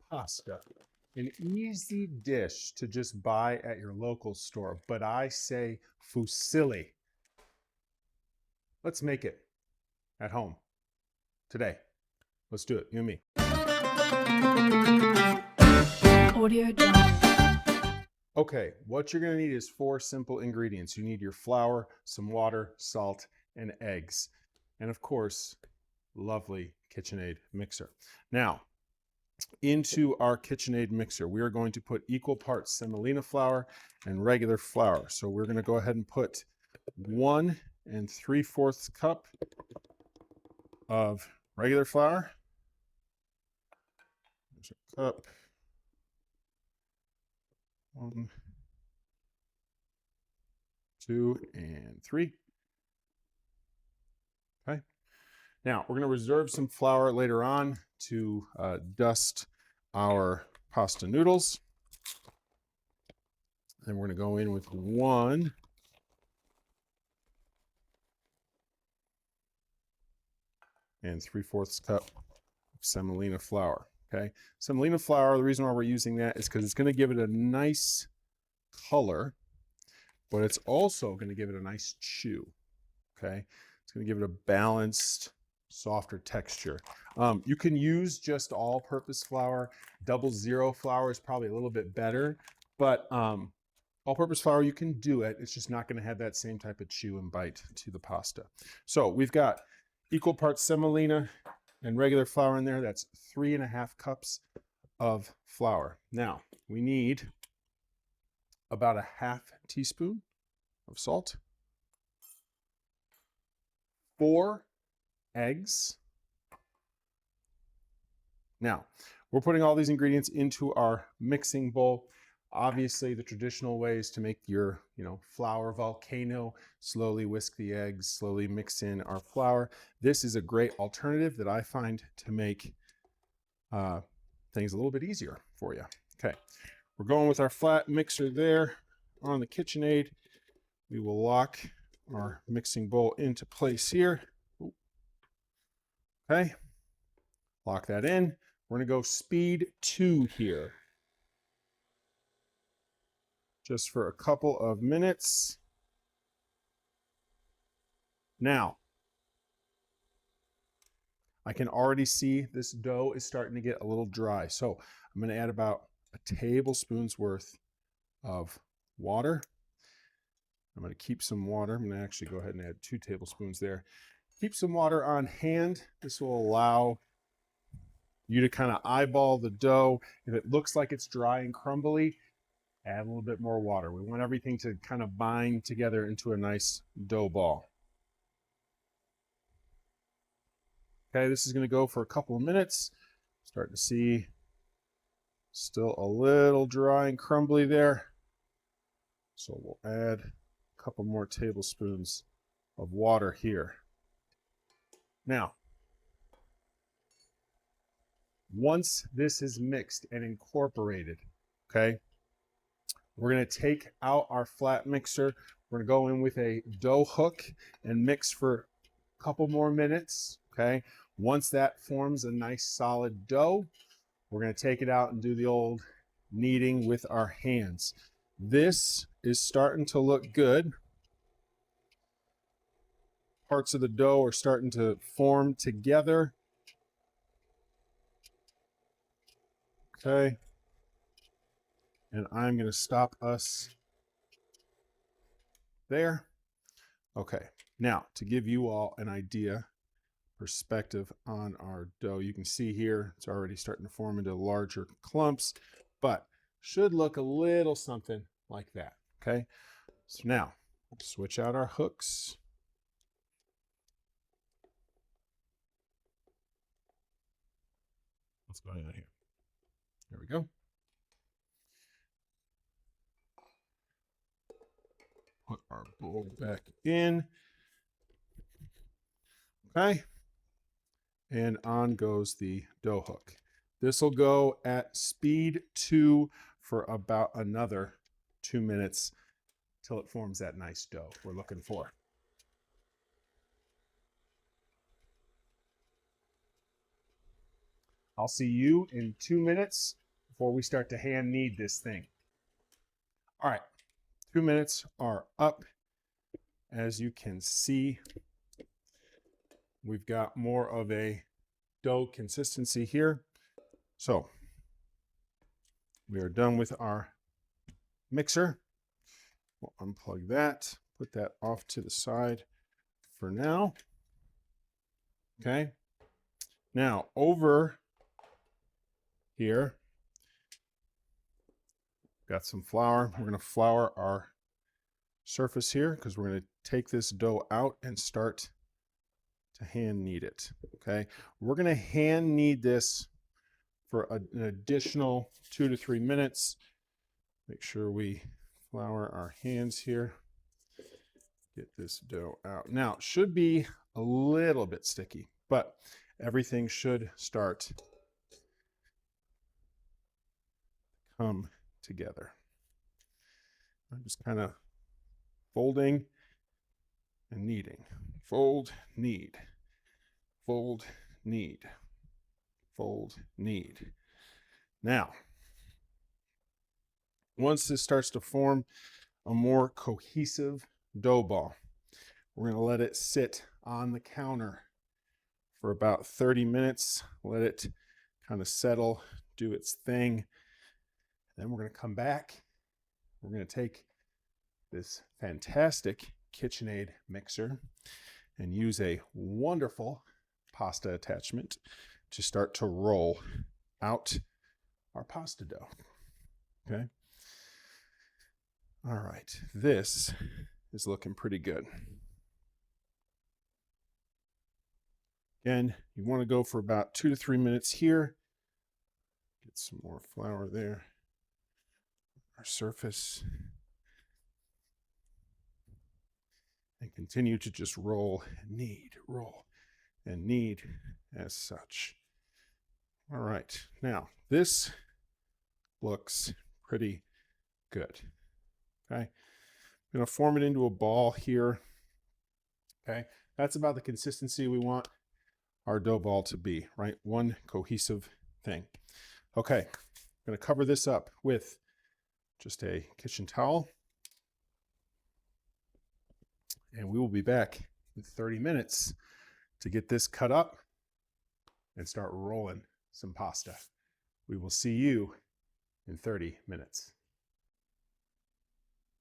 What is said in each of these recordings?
pasta. An easy dish to just buy at your local store, but I say fusilli. Let's make it at home today. Let's do it, you and me. Audio Jungle. Okay, what you're gonna need is 4 simple ingredients. You need your flour, some water, salt, and eggs. And of course, lovely KitchenAid mixer. Now, into our KitchenAid mixer, we are going to put equal parts semolina flour and regular flour. So we're gonna go ahead and put 1 3/4 cup of regular flour. There's a cup. 1, 2, and 3. Okay. Now we're going to reserve some flour later on to dust our pasta noodles. Then we're going to go in with 1 3/4 cup of semolina flour. Okay, semolina flour, the reason why we're using that is because it's going to give it a nice color, but it's also going to give it a nice chew. Okay, it's going to give it a balanced, softer texture. You can use just all-purpose flour. 00 flour is probably a little bit better, but all-purpose flour, you can do it. It's just not going to have that same type of chew and bite to the pasta. So we've got equal parts semolina and regular flour in there. That's 3.5 cups of flour. Now we need about 1/2 teaspoon of salt, 4 eggs. Now, we're putting all these ingredients into our mixing bowl. Obviously, the traditional way is to make your, flour volcano, slowly whisk the eggs, slowly mix in our flour. This is a great alternative that I find to make things a little bit easier for you. Okay, we're going with our flat mixer there on the KitchenAid. We will lock our mixing bowl into place here. Okay, lock that in. We're going to go speed 2 here. Just for a couple of minutes. Now, I can already see this dough is starting to get a little dry. So I'm going to add about a tablespoon's worth of water. I'm going to keep some water. I'm going to actually go ahead and add 2 tablespoons there. Keep some water on hand. This will allow you to kind of eyeball the dough. If it looks like it's dry and crumbly, add a little bit more water. We want everything to kind of bind together into a nice dough ball. Okay, this is going to go for a couple of minutes. Starting to see still a little dry and crumbly there. So we'll add a couple more tablespoons of water here. Now, once this is mixed and incorporated, okay, we're going to take out our flat mixer. We're going to go in with a dough hook and mix for a couple more minutes, okay? Once that forms a nice solid dough, we're going to take it out and do the old kneading with our hands. This is starting to look good. Parts of the dough are starting to form together. Okay. And I'm going to stop us there. Okay. Now, to give you all an idea, perspective on our dough, you can see here it's already starting to form into larger clumps, but should look a little something like that. Okay. So now, switch out our hooks. What's going on here? There we go. Put our bowl back in. Okay. And on goes the dough hook. This will go at speed 2 for about another 2 minutes till it forms that nice dough we're looking for. I'll see you in 2 minutes before we start to hand knead this thing. All right, 2 minutes are up. As you can see, we've got more of a dough consistency here. So we are done with our mixer. We'll unplug that, put that off to the side for now. Okay. Now over here, got some flour. We're going to flour our surface here because we're going to take this dough out and start to hand knead it. Okay. We're going to hand knead this for an additional 2 to 3 minutes. Make sure we flour our hands here. Get this dough out. Now, it should be a little bit sticky, but everything should start to come together. I'm just kind of folding and kneading. Fold, knead. Fold, knead. Fold, knead. Now, once this starts to form a more cohesive dough ball, we're going to let it sit on the counter for about 30 minutes. Let it kind of settle, do its thing. Then we're going to come back. We're going to take this fantastic KitchenAid mixer and use a wonderful pasta attachment to start to roll out our pasta dough. Okay. All right. This is looking pretty good. Again, you want to go for about 2 to 3 minutes here. Get some more flour there. Our surface. And continue to just roll and knead, roll and knead as such. All right, now this looks pretty good. Okay, I'm going to form it into a ball here. Okay, that's about the consistency we want our dough ball to be, right? One cohesive thing. Okay, I'm going to cover this up with just a kitchen towel. And we will be back in 30 minutes to get this cut up and start rolling some pasta. We will see you in 30 minutes.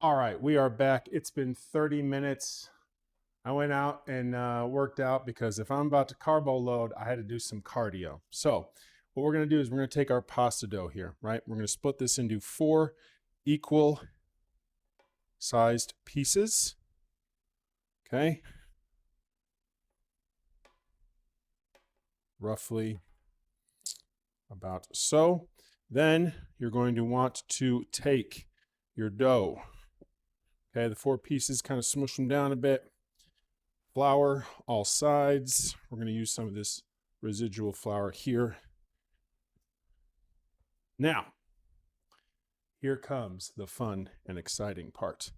All right, we are back. It's been 30 minutes. I went out and worked out because if I'm about to carbo load, I had to do some cardio. So what we're going to do is we're going to take our pasta dough here, right? We're going to split this into 4 equal sized pieces. Okay. Roughly about so. Then you're going to want to take your dough. Okay, the 4 pieces, kind of smush them down a bit. Flour all sides. We're going to use some of this residual flour here. Now, here comes the fun and exciting part.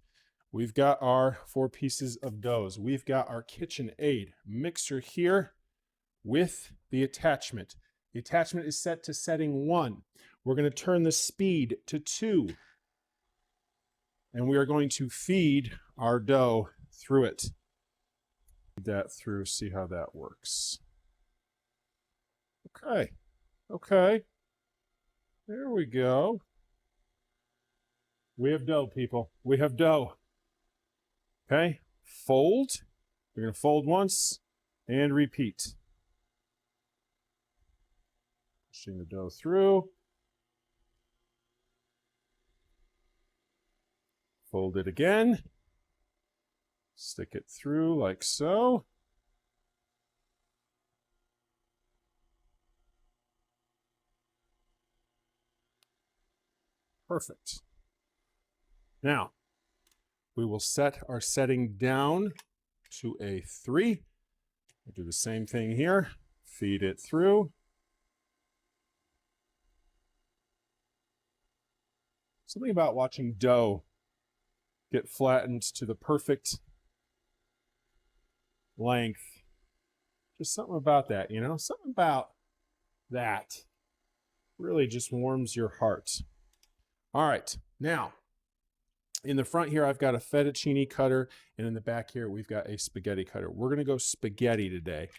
We've got our 4 pieces of doughs. We've got our KitchenAid mixer here with the attachment. The attachment is set to setting 1. We're going to turn the speed to 2. And we are going to feed our dough through it. Feed that through, see how that works. Okay. Okay. There we go. We have dough, people. We have dough. Okay, fold. You're going to fold once and repeat. Pushing the dough through. Fold it again. Stick it through like so. Perfect. Now, we will set our setting down to a 3. We'll do the same thing here. Feed it through. Something about watching dough get flattened to the perfect length. Just something about that, you know? Something about that. really just warms your heart. All right, now in the front here, I've got a fettuccine cutter, and in the back here, we've got a spaghetti cutter. We're gonna go spaghetti today.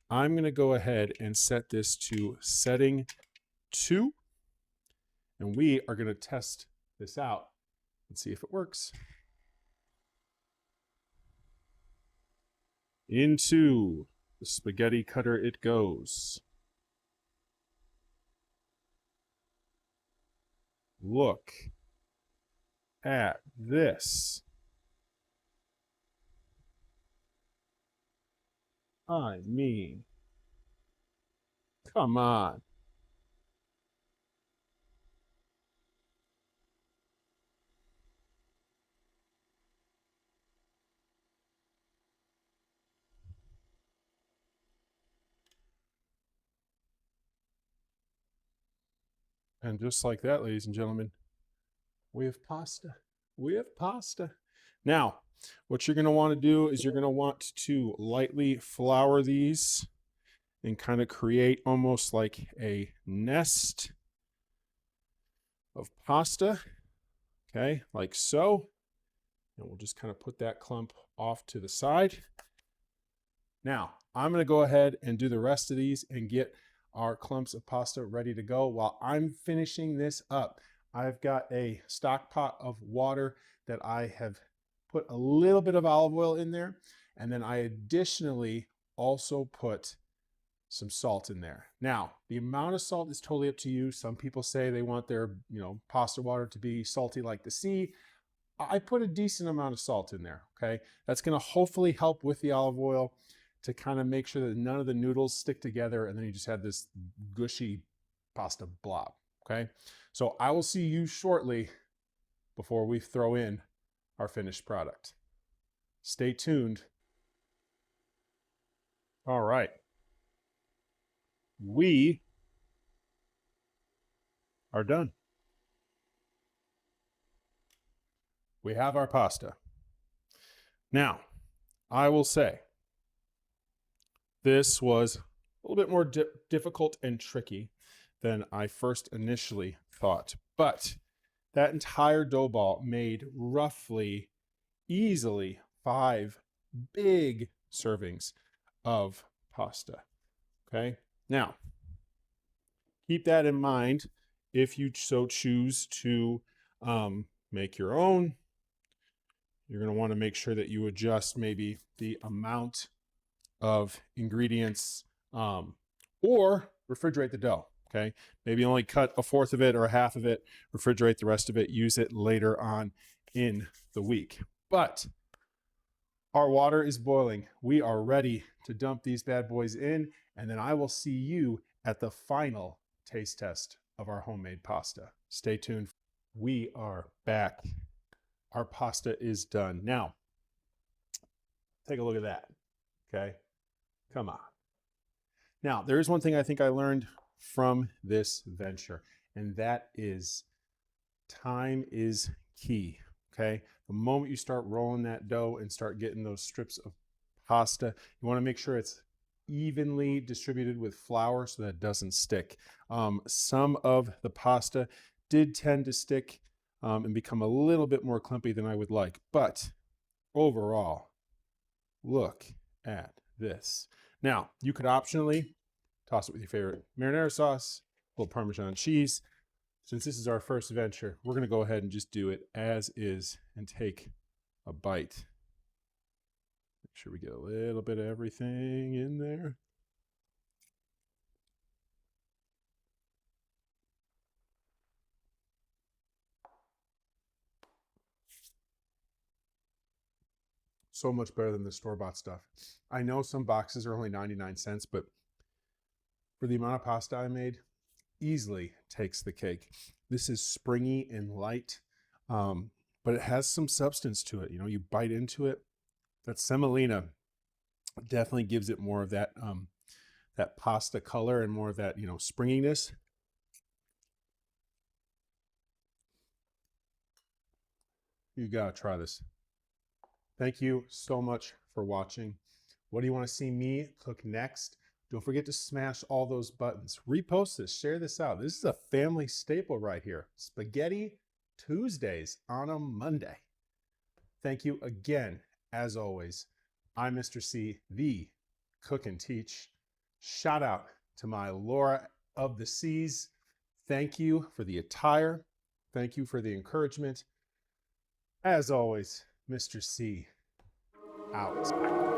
I'm gonna go ahead and set this to setting 2, and we are gonna test this out and see if it works. Into the spaghetti cutter it goes. Look at this. I mean, come on. And just like that, ladies and gentlemen, we have pasta. We have pasta. Now, what you're going to want to do is you're going to want to lightly flour these and kind of create almost like a nest of pasta. Okay, like so. And we'll just kind of put that clump off to the side. Now, I'm going to go ahead and do the rest of these and get our clumps of pasta ready to go. While I'm finishing this up, I've got a stock pot of water that I have put a little bit of olive oil in there. And then I additionally also put some salt in there. Now, the amount of salt is totally up to you. Some people say they want their, pasta water to be salty like the sea. I put a decent amount of salt in there, okay? That's gonna hopefully help with the olive oil to kind of make sure that none of the noodles stick together and then you just have this gushy pasta blob, okay? So I will see you shortly before we throw in our finished product. Stay tuned. All right. We are done. We have our pasta. Now, I will say, this was a little bit more difficult and tricky than I first initially thought. But that entire dough ball made roughly, easily 5 big servings of pasta. Okay? Now, keep that in mind if you so choose to make your own. You're going to want to make sure that you adjust maybe the amount of ingredients or refrigerate the dough. Okay, maybe only cut 1/4 of it or 1/2 of it, refrigerate the rest of it, use it later on in the week. But our water is boiling. We are ready to dump these bad boys in, and then I will see you at the final taste test of our homemade pasta. Stay tuned. We are back. Our pasta is done. Now, take a look at that. Okay, come on. Now, there is one thing I think I learned from this venture, and that is time is key. Okay, the moment you start rolling that dough and start getting those strips of pasta, you want to make sure it's evenly distributed with flour so that it doesn't stick. Some of the pasta did tend to stick and become a little bit more clumpy than I would like, but overall, look at this. Now, you could optionally toss it with your favorite marinara sauce, a little Parmesan cheese. Since this is our first venture, we're going to go ahead and just do it as is and take a bite. Make sure we get a little bit of everything in there. So much better than the store-bought stuff. I know some boxes are only 99 cents, but for the amount of pasta I made, easily takes the cake. This is springy and light, but it has some substance to it. You bite into it. That semolina definitely gives it more of that that pasta color and more of that springiness. You gotta try this. Thank you so much for watching. What do you want to see me cook next? Don't forget to smash all those buttons. Repost this, share this out. This is a family staple right here. Spaghetti Tuesdays on a Monday. Thank you again. As always, I'm Mr. C, the cook and teach. Shout out to my Laura of the Seas. Thank you for the attire. Thank you for the encouragement. As always, Mr. C out.